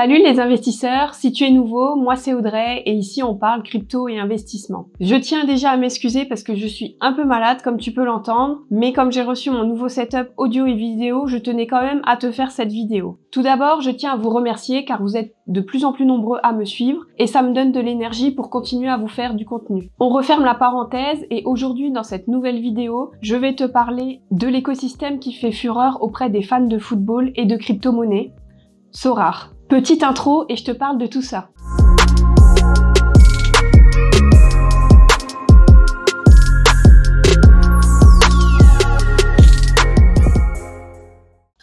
Salut les investisseurs, si tu es nouveau, moi c'est Audrey et ici on parle crypto et investissement. Je tiens déjà à m'excuser parce que je suis un peu malade comme tu peux l'entendre, mais comme j'ai reçu mon nouveau setup audio et vidéo, je tenais quand même à te faire cette vidéo. Tout d'abord, je tiens à vous remercier car vous êtes de plus en plus nombreux à me suivre et ça me donne de l'énergie pour continuer à vous faire du contenu. On referme la parenthèse et aujourd'hui dans cette nouvelle vidéo, je vais te parler de l'écosystème qui fait fureur auprès des fans de football et de crypto-monnaie, Sorare. Petite intro et je te parle de tout ça.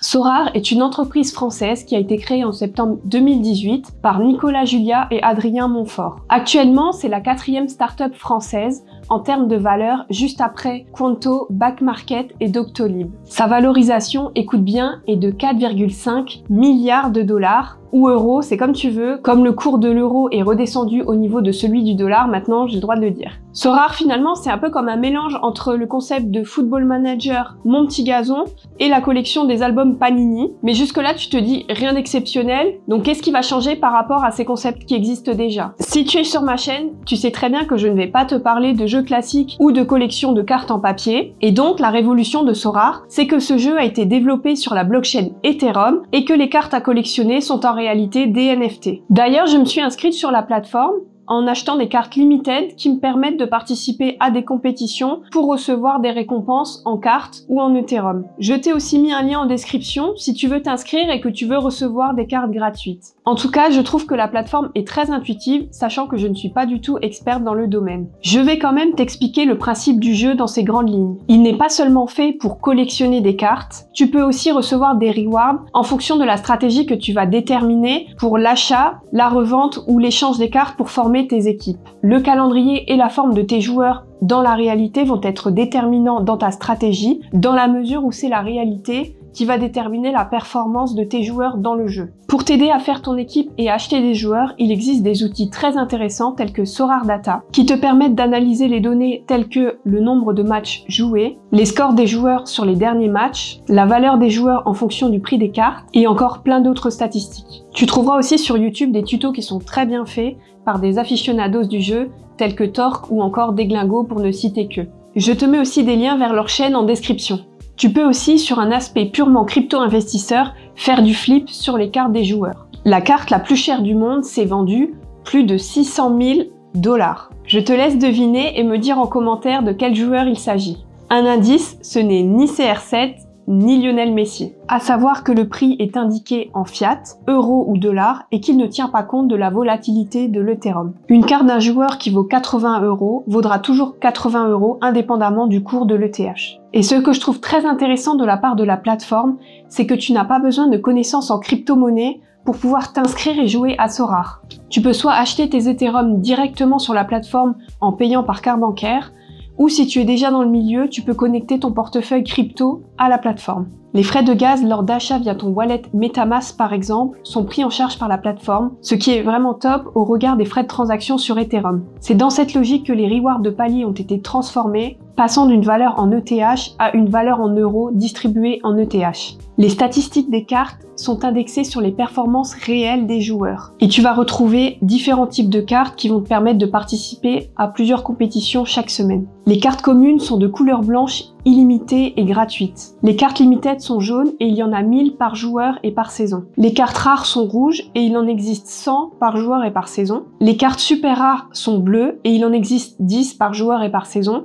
Sorare est une entreprise française qui a été créée en septembre 2018 par Nicolas Julia et Adrien Montfort. Actuellement, c'est la 4e start-up française en termes de valeur, juste après Qonto, Backmarket et Doctolib. Sa valorisation, écoute bien, est de 4,5 milliards de dollars ou euros, c'est comme tu veux. Comme le cours de l'euro est redescendu au niveau de celui du dollar, maintenant j'ai le droit de le dire. Sorare finalement c'est un peu comme un mélange entre le concept de Football Manager, Mon Petit Gazon et la collection des albums Panini. Mais jusque là tu te dis rien d'exceptionnel, donc qu'est-ce qui va changer par rapport à ces concepts qui existent déjà? Si tu es sur ma chaîne, tu sais très bien que je ne vais pas te parler de jeux classiques ou de collections de cartes en papier, et donc la révolution de Sorare, c'est que ce jeu a été développé sur la blockchain Ethereum et que les cartes à collectionner sont en réalité des NFT. D'ailleurs, je me suis inscrite sur la plateforme en achetant des cartes limited qui me permettent de participer à des compétitions pour recevoir des récompenses en cartes ou en Ethereum. Je t'ai aussi mis un lien en description si tu veux t'inscrire et que tu veux recevoir des cartes gratuites. En tout cas, je trouve que la plateforme est très intuitive, sachant que je ne suis pas du tout experte dans le domaine. Je vais quand même t'expliquer le principe du jeu dans ses grandes lignes. Il n'est pas seulement fait pour collectionner des cartes, tu peux aussi recevoir des rewards en fonction de la stratégie que tu vas déterminer pour l'achat, la revente ou l'échange des cartes pour former tes équipes. Le calendrier et la forme de tes joueurs dans la réalité vont être déterminants dans ta stratégie, dans la mesure où c'est la réalité qui va déterminer la performance de tes joueurs dans le jeu. Pour t'aider à faire ton équipe et acheter des joueurs, il existe des outils très intéressants tels que Sorare Data, qui te permettent d'analyser les données telles que le nombre de matchs joués, les scores des joueurs sur les derniers matchs, la valeur des joueurs en fonction du prix des cartes, et encore plein d'autres statistiques. Tu trouveras aussi sur YouTube des tutos qui sont très bien faits par des aficionados du jeu, tels que Torque ou encore Deglingo pour ne citer que. Je te mets aussi des liens vers leur chaîne en description. Tu peux aussi, sur un aspect purement crypto-investisseur, faire du flip sur les cartes des joueurs. La carte la plus chère du monde s'est vendue plus de 600 000 $. Je te laisse deviner et me dire en commentaire de quel joueur il s'agit. Un indice, ce n'est ni CR7, ni Lionel Messi. À savoir que le prix est indiqué en fiat, euros ou dollars, et qu'il ne tient pas compte de la volatilité de l'Ethereum. Une carte d'un joueur qui vaut 80 € vaudra toujours 80 € indépendamment du cours de l'ETH. Et ce que je trouve très intéressant de la part de la plateforme, c'est que tu n'as pas besoin de connaissances en crypto-monnaie pour pouvoir t'inscrire et jouer à Sorare. Tu peux soit acheter tes Ethereum directement sur la plateforme en payant par carte bancaire, ou si tu es déjà dans le milieu, tu peux connecter ton portefeuille crypto à la plateforme. Les frais de gaz lors d'achat via ton wallet MetaMask par exemple sont pris en charge par la plateforme, ce qui est vraiment top au regard des frais de transaction sur Ethereum. C'est dans cette logique que les rewards de palier ont été transformés, passant d'une valeur en ETH à une valeur en euros distribuée en ETH. Les statistiques des cartes sont indexées sur les performances réelles des joueurs. Et tu vas retrouver différents types de cartes qui vont te permettre de participer à plusieurs compétitions chaque semaine. Les cartes communes sont de couleur blanche illimitée et gratuite. Les cartes limited sont jaunes et il y en a 1000 par joueur et par saison. Les cartes rares sont rouges et il en existe 100 par joueur et par saison. Les cartes super rares sont bleues et il en existe 10 par joueur et par saison.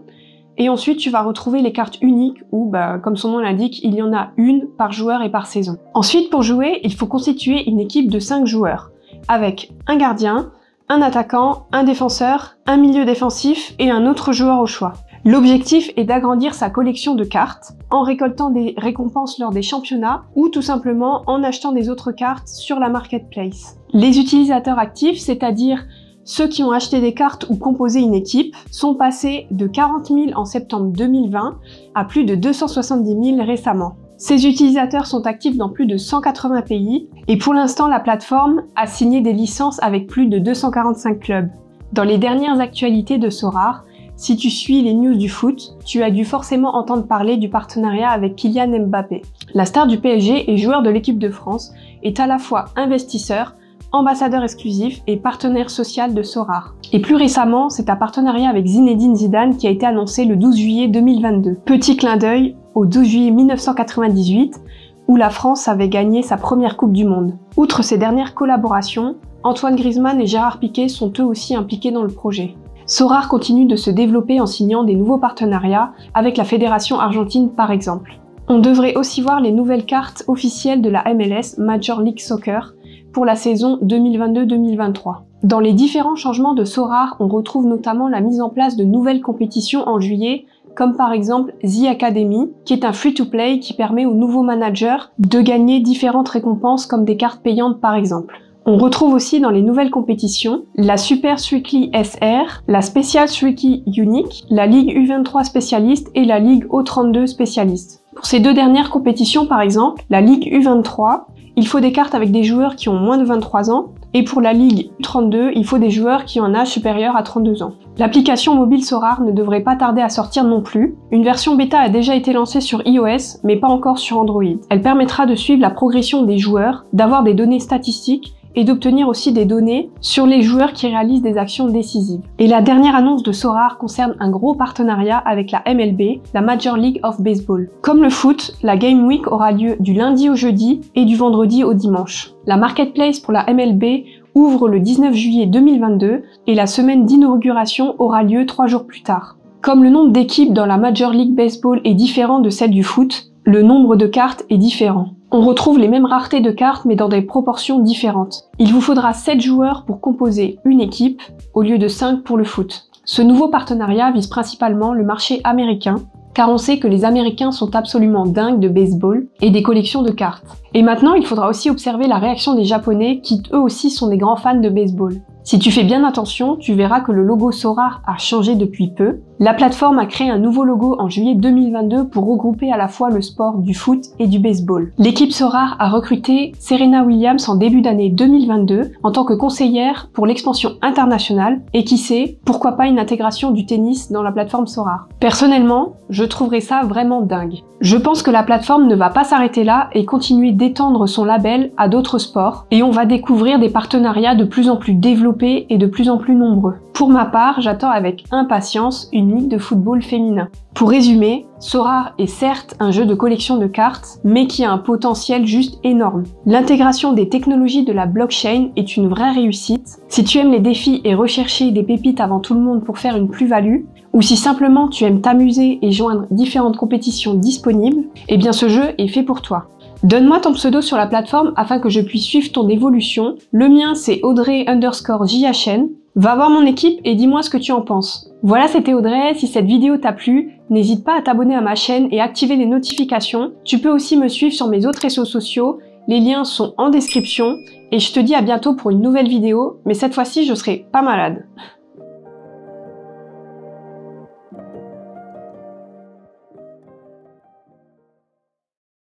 Et ensuite, tu vas retrouver les cartes uniques où, comme son nom l'indique, il y en a une par joueur et par saison. Ensuite, pour jouer, il faut constituer une équipe de 5 joueurs, avec un gardien, un attaquant, un défenseur, un milieu défensif et un autre joueur au choix. L'objectif est d'agrandir sa collection de cartes en récoltant des récompenses lors des championnats ou tout simplement en achetant des autres cartes sur la marketplace. Les utilisateurs actifs, c'est-à-dire ceux qui ont acheté des cartes ou composé une équipe, sont passés de 40 000 en septembre 2020 à plus de 270 000 récemment. Ces utilisateurs sont actifs dans plus de 180 pays et pour l'instant la plateforme a signé des licences avec plus de 245 clubs. Dans les dernières actualités de Sorare, si tu suis les news du foot, tu as dû forcément entendre parler du partenariat avec Kylian Mbappé. La star du PSG et joueur de l'équipe de France est à la fois investisseur, ambassadeur exclusif et partenaire social de Sorare. Et plus récemment, c'est un partenariat avec Zinedine Zidane qui a été annoncé le 12 juillet 2022. Petit clin d'œil au 12 juillet 1998, où la France avait gagné sa première Coupe du Monde. Outre ces dernières collaborations, Antoine Griezmann et Gérard Piqué sont eux aussi impliqués dans le projet. Sorare continue de se développer en signant des nouveaux partenariats avec la Fédération argentine par exemple. On devrait aussi voir les nouvelles cartes officielles de la MLS Major League Soccer pour la saison 2022-2023. Dans les différents changements de Sorare, on retrouve notamment la mise en place de nouvelles compétitions en juillet, comme par exemple The Academy, qui est un free-to-play qui permet aux nouveaux managers de gagner différentes récompenses comme des cartes payantes par exemple. On retrouve aussi dans les nouvelles compétitions la Super Strictly SR, la Special Strictly Unique, la Ligue U23 spécialiste et la Ligue O32 spécialiste. Pour ces deux dernières compétitions par exemple, la Ligue U23, il faut des cartes avec des joueurs qui ont moins de 23 ans, et pour la Ligue U32, il faut des joueurs qui ont un âge supérieur à 32 ans. L'application mobile Sorare ne devrait pas tarder à sortir non plus. Une version bêta a déjà été lancée sur iOS, mais pas encore sur Android. Elle permettra de suivre la progression des joueurs, d'avoir des données statistiques, et d'obtenir aussi des données sur les joueurs qui réalisent des actions décisives. Et la dernière annonce de Sorare concerne un gros partenariat avec la MLB, la Major League of Baseball. Comme le foot, la Game Week aura lieu du lundi au jeudi et du vendredi au dimanche. La Marketplace pour la MLB ouvre le 19 juillet 2022 et la semaine d'inauguration aura lieu 3 jours plus tard. Comme le nombre d'équipes dans la Major League Baseball est différent de celle du foot, le nombre de cartes est différent. On retrouve les mêmes raretés de cartes mais dans des proportions différentes. Il vous faudra 7 joueurs pour composer une équipe au lieu de 5 pour le foot. Ce nouveau partenariat vise principalement le marché américain car on sait que les Américains sont absolument dingues de baseball et des collections de cartes. Et maintenant, il faudra aussi observer la réaction des Japonais qui eux aussi sont des grands fans de baseball. Si tu fais bien attention, tu verras que le logo Sorare a changé depuis peu. La plateforme a créé un nouveau logo en juillet 2022 pour regrouper à la fois le sport du foot et du baseball. L'équipe Sorare a recruté Serena Williams en début d'année 2022 en tant que conseillère pour l'expansion internationale et qui sait, pourquoi pas une intégration du tennis dans la plateforme Sorare. Personnellement, je trouverais ça vraiment dingue. Je pense que la plateforme ne va pas s'arrêter là et continuer d'étendre son label à d'autres sports et on va découvrir des partenariats de plus en plus développés et de plus en plus nombreux. Pour ma part, j'attends avec impatience une ligue de football féminin. Pour résumer, Sorare est certes un jeu de collection de cartes, mais qui a un potentiel juste énorme. L'intégration des technologies de la blockchain est une vraie réussite. Si tu aimes les défis et rechercher des pépites avant tout le monde pour faire une plus-value, ou si simplement tu aimes t'amuser et joindre différentes compétitions disponibles, eh bien ce jeu est fait pour toi. Donne-moi ton pseudo sur la plateforme afin que je puisse suivre ton évolution. Le mien c'est Audrey_JHN. Va voir mon équipe et dis-moi ce que tu en penses. Voilà, c'était Audrey. Si cette vidéo t'a plu, n'hésite pas à t'abonner à ma chaîne et activer les notifications. Tu peux aussi me suivre sur mes autres réseaux sociaux. Les liens sont en description. Et je te dis à bientôt pour une nouvelle vidéo. Mais cette fois-ci, je serai pas malade.